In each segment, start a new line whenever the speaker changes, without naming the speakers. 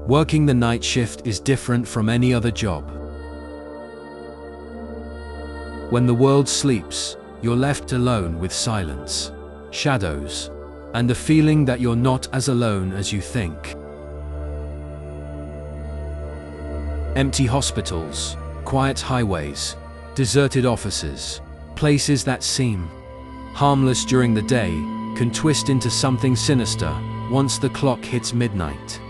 Working the night shift is different from any other job. When the world sleeps, you're left alone with silence, shadows, and the feeling that you're not as alone as you think. Empty hospitals, quiet highways, deserted offices, places that seem harmless during the day can twist into something sinister once the clock hits midnight.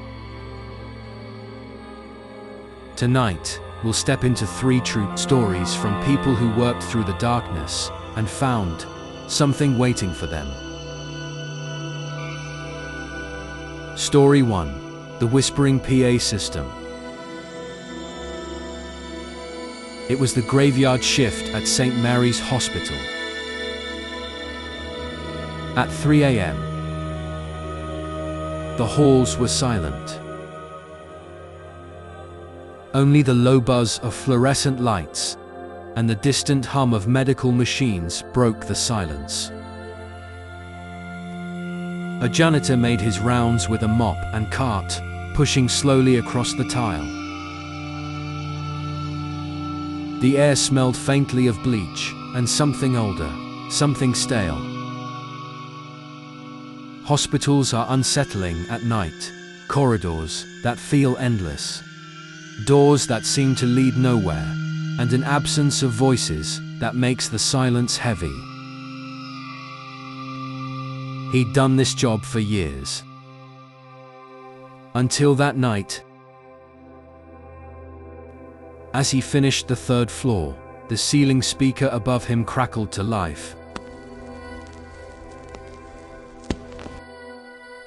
Tonight, we'll step into 3 true stories from people who worked through the darkness and found something waiting for them. Story 1. The Whispering PA System. It was the graveyard shift at St. Mary's Hospital. At 3 a.m., the halls were silent. Only the low buzz of fluorescent lights and the distant hum of medical machines broke the silence. A janitor made his rounds with a mop and cart, pushing slowly across the tile. The air smelled faintly of bleach and something older, something stale. Hospitals are unsettling at night, corridors that feel endless, doors that seem to lead nowhere, and an absence of voices that makes the silence heavy. He'd done this job for years. Until that night. As he finished the 3rd floor, the ceiling speaker above him crackled to life.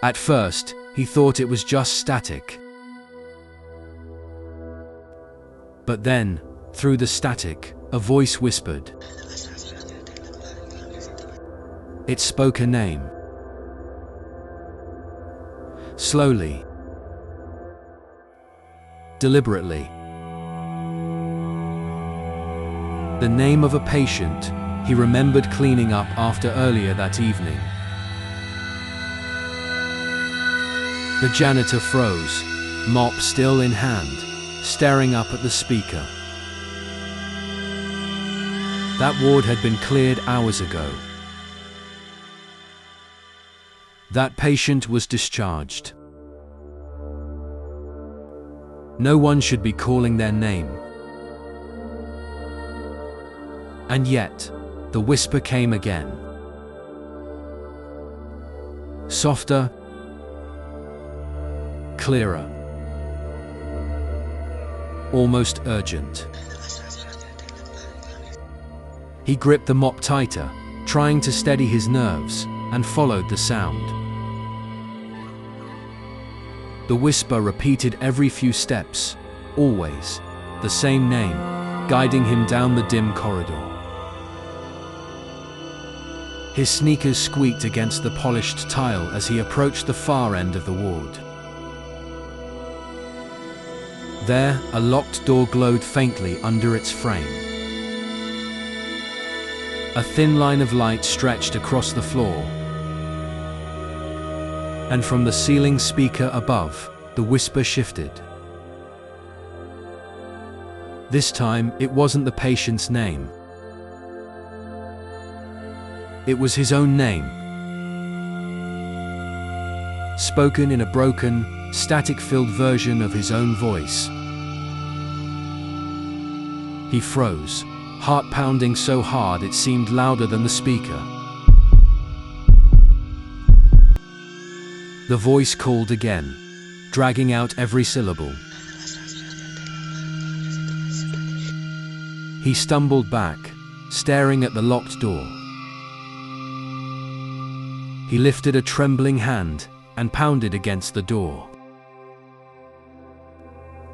At first, he thought it was just static. But then, through the static, a voice whispered. It spoke a name. Slowly. Deliberately. The name of a patient he remembered cleaning up after earlier that evening. The janitor froze, mop still in hand, staring up at the speaker. That ward had been cleared hours ago. That patient was discharged. No one should be calling their name. And yet, the whisper came again. Softer, clearer, almost urgent. He gripped the mop tighter, trying to steady his nerves, and followed the sound. The whisper repeated every few steps, always the same name, guiding him down the dim corridor. His sneakers squeaked against the polished tile as he approached the far end of the ward. There, a locked door glowed faintly under its frame. A thin line of light stretched across the floor. And from the ceiling speaker above, the whisper shifted. This time, it wasn't the patient's name. It was his own name. Spoken in a broken, static-filled version of his own voice. He froze, heart pounding so hard it seemed louder than the speaker. The voice called again, dragging out every syllable. He stumbled back, staring at the locked door. He lifted a trembling hand and pounded against the door.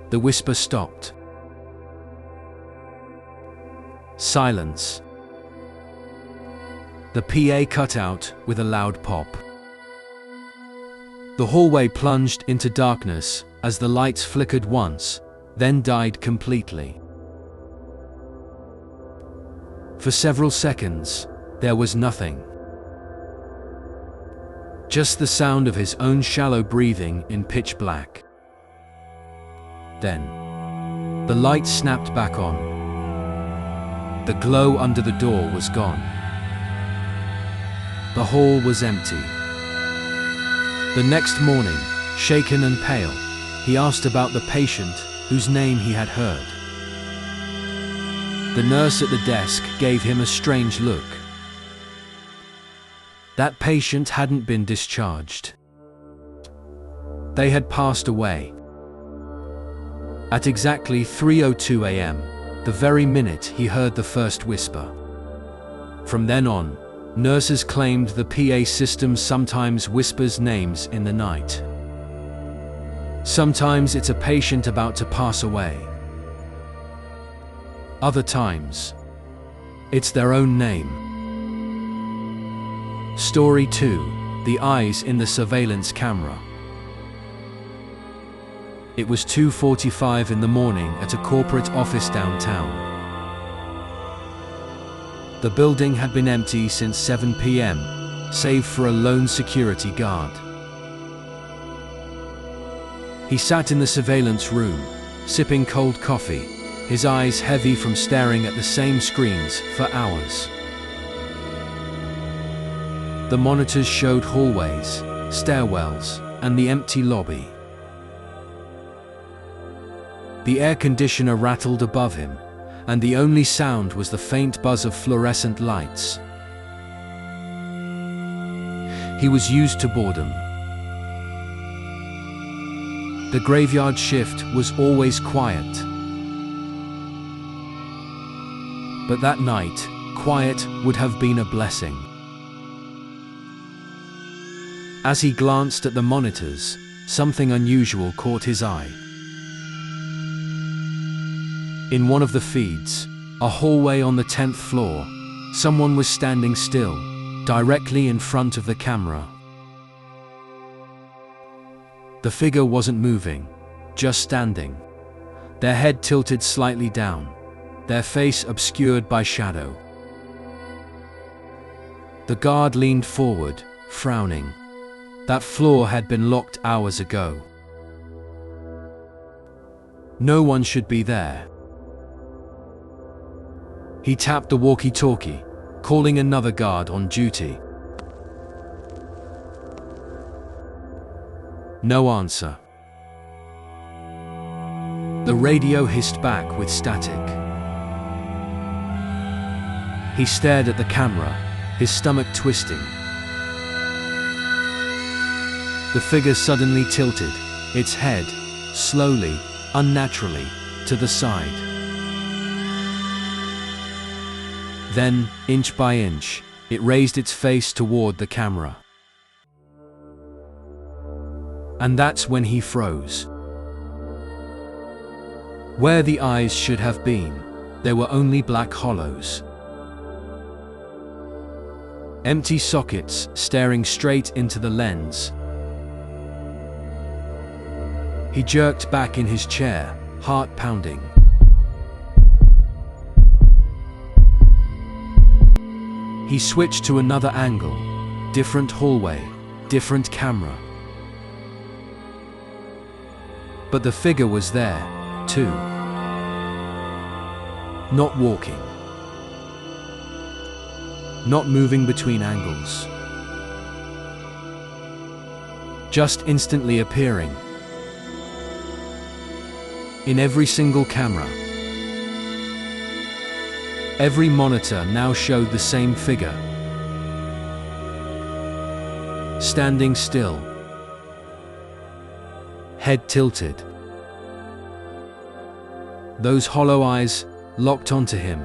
The whisper stopped. Silence. The PA cut out with a loud pop. The hallway plunged into darkness as the lights flickered once, then died completely. For several seconds, there was nothing. Just the sound of his own shallow breathing in pitch black. Then, the light snapped back on. The glow under the door was gone. The hall was empty. The next morning, shaken and pale, he asked about the patient whose name he had heard. The nurse at the desk gave him a strange look. That patient hadn't been discharged. They had passed away. At exactly 3:02 a.m., the very minute he heard the first whisper. From then on, nurses claimed the PA system sometimes whispers names in the night. Sometimes it's a patient about to pass away. Other times, it's their own name. Story 2: The Eyes in the Surveillance Camera. It was 2:45 in the morning at a corporate office downtown. The building had been empty since 7 p.m., save for a lone security guard. He sat in the surveillance room, sipping cold coffee, his eyes heavy from staring at the same screens for hours. The monitors showed hallways, stairwells, and the empty lobby. The air conditioner rattled above him, and the only sound was the faint buzz of fluorescent lights. He was used to boredom. The graveyard shift was always quiet. But that night, quiet would have been a blessing. As he glanced at the monitors, something unusual caught his eye. In one of the feeds, a hallway on the 10th floor, someone was standing still, directly in front of the camera. The figure wasn't moving, just standing, their head tilted slightly down, their face obscured by shadow. The guard leaned forward, frowning. That floor had been locked hours ago. No one should be there. He tapped the walkie-talkie, calling another guard on duty. No answer. The radio hissed back with static. He stared at the camera, his stomach twisting. The figure suddenly tilted, its head, slowly, unnaturally, to the side. Then, inch by inch, it raised its face toward the camera. And that's when he froze. Where the eyes should have been, there were only black hollows. Empty sockets staring straight into the lens. He jerked back in his chair, heart pounding. He switched to another angle, different hallway, different camera. But the figure was there, too. Not walking. Not moving between angles. Just instantly appearing. In every single camera. Every monitor now showed the same figure. Standing still. Head tilted. Those hollow eyes locked onto him.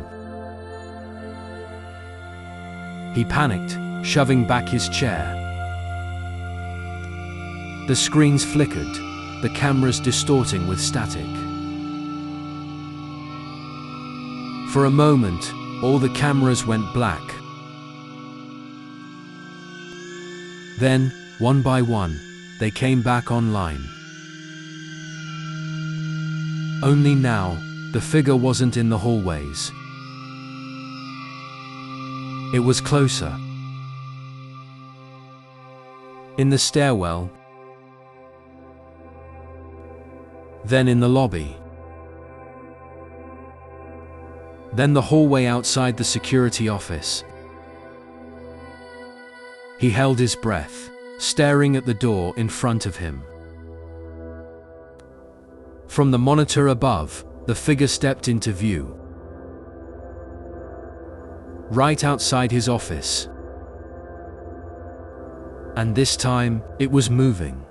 He panicked, shoving back his chair. The screens flickered, the cameras distorting with static. For a moment, all the cameras went black. Then, one by one, they came back online. Only now, the figure wasn't in the hallways. It was closer. In the stairwell. then in the lobby. Then the hallway outside the security office. He held his breath, staring at the door in front of him. From the monitor above, the figure stepped into view. Right outside his office. And this time, it was moving.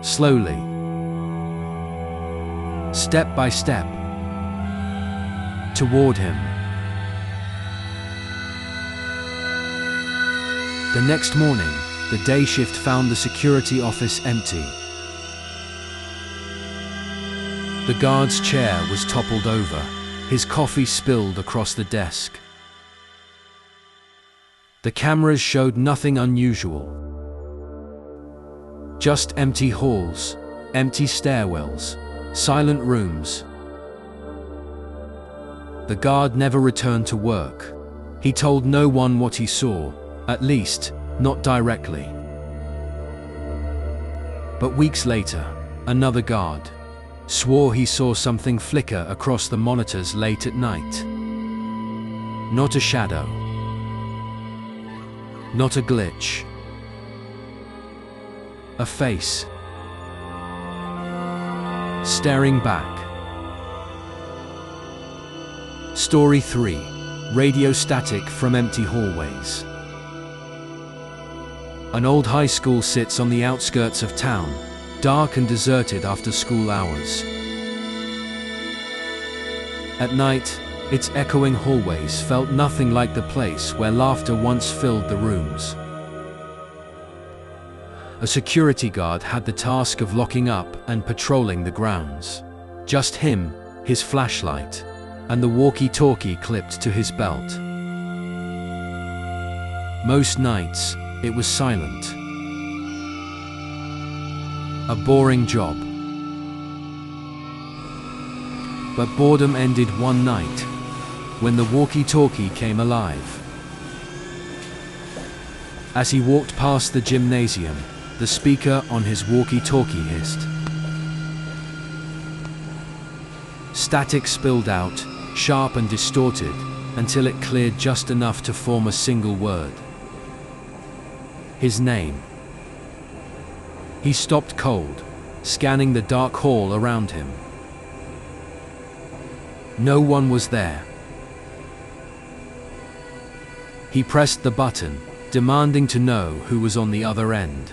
Slowly. Step by step. Toward him. The next morning, the day shift found the security office empty. The guard's chair was toppled over, his coffee spilled across the desk. The cameras showed nothing unusual. Just empty halls, empty stairwells, silent rooms. The guard never returned to work. He told no one what he saw, at least, not directly. But weeks later, another guard swore he saw something flicker across the monitors late at night. Not a shadow. Not a glitch. A face. Staring back. Story 3. Radio static from empty hallways. An old high school sits on the outskirts of town, dark and deserted after school hours. At night, its echoing hallways felt nothing like the place where laughter once filled the rooms. A security guard had the task of locking up and patrolling the grounds. Just him, his flashlight, and the walkie-talkie clipped to his belt. Most nights, it was silent. A boring job. But boredom ended one night, when the walkie-talkie came alive. As he walked past the gymnasium, the speaker on his walkie-talkie hissed. Static spilled out, sharp and distorted, until it cleared just enough to form a single word. His name. He stopped cold, scanning the dark hall around him. No one was there. He pressed the button, demanding to know who was on the other end.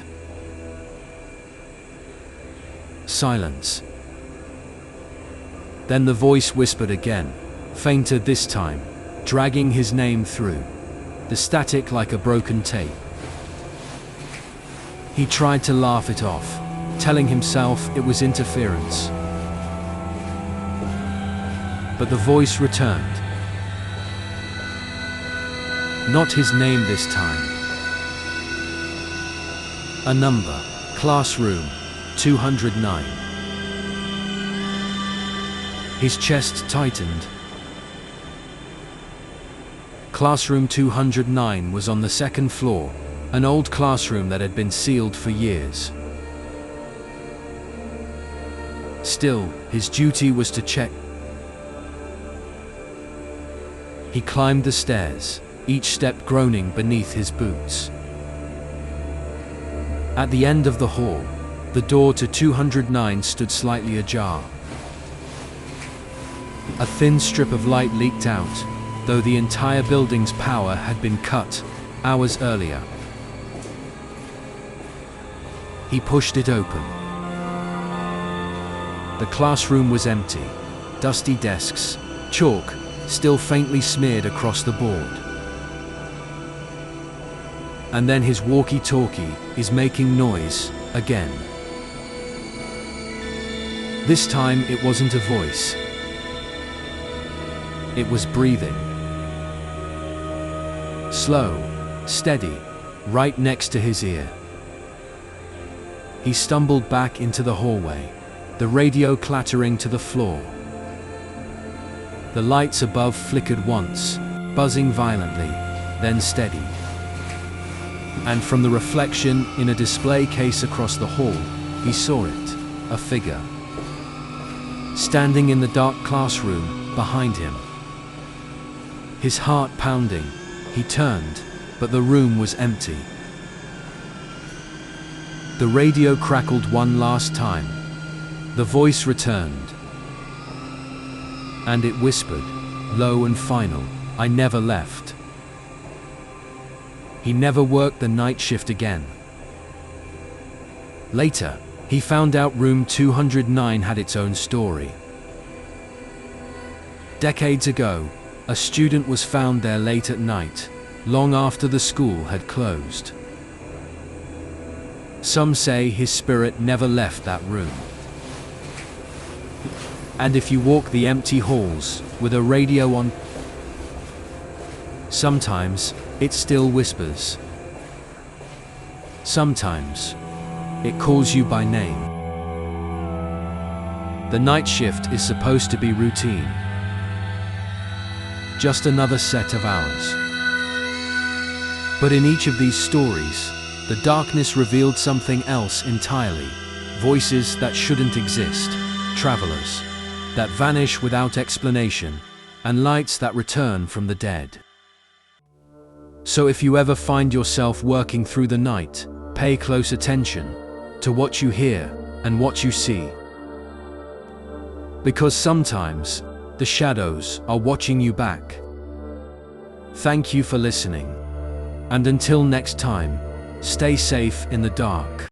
Silence. Then the voice whispered again, fainter this time, dragging his name through the static like a broken tape. He tried to laugh it off, telling himself it was interference. But the voice returned. Not his name this time. A number, classroom 209. His chest tightened. Classroom 209 was on the second floor, an old classroom that had been sealed for years. Still, his duty was to check. He climbed the stairs, each step groaning beneath his boots. At the end of the hall, the door to 209 stood slightly ajar. A thin strip of light leaked out, though the entire building's power had been cut hours earlier. He pushed it open. The classroom was empty, dusty desks, chalk still faintly smeared across the board. And then his walkie-talkie is making noise again. This time it wasn't a voice. It was breathing. Slow, steady, right next to his ear. He stumbled back into the hallway, the radio clattering to the floor. The lights above flickered once, buzzing violently, then steady. And from the reflection in a display case across the hall, he saw it. a figure. Standing in the dark classroom behind him. His heart pounding, he turned, but the room was empty. The radio crackled one last time. The voice returned. And it whispered, low and final, "I never left." He never worked the night shift again. Later, he found out room 209 had its own story. Decades ago, a student was found there late at night, long after the school had closed. Some say his spirit never left that room. And if you walk the empty halls with a radio on, sometimes it still whispers. Sometimes it calls you by name. The night shift is supposed to be routine. Just another set of hours. But in each of these stories, the darkness revealed something else entirely. Voices that shouldn't exist, travelers that vanish without explanation, and lights that return from the dead. So if you ever find yourself working through the night, pay close attention to what you hear and what you see. Because sometimes the shadows are watching you back. Thank you for listening. And until next time, stay safe in the dark.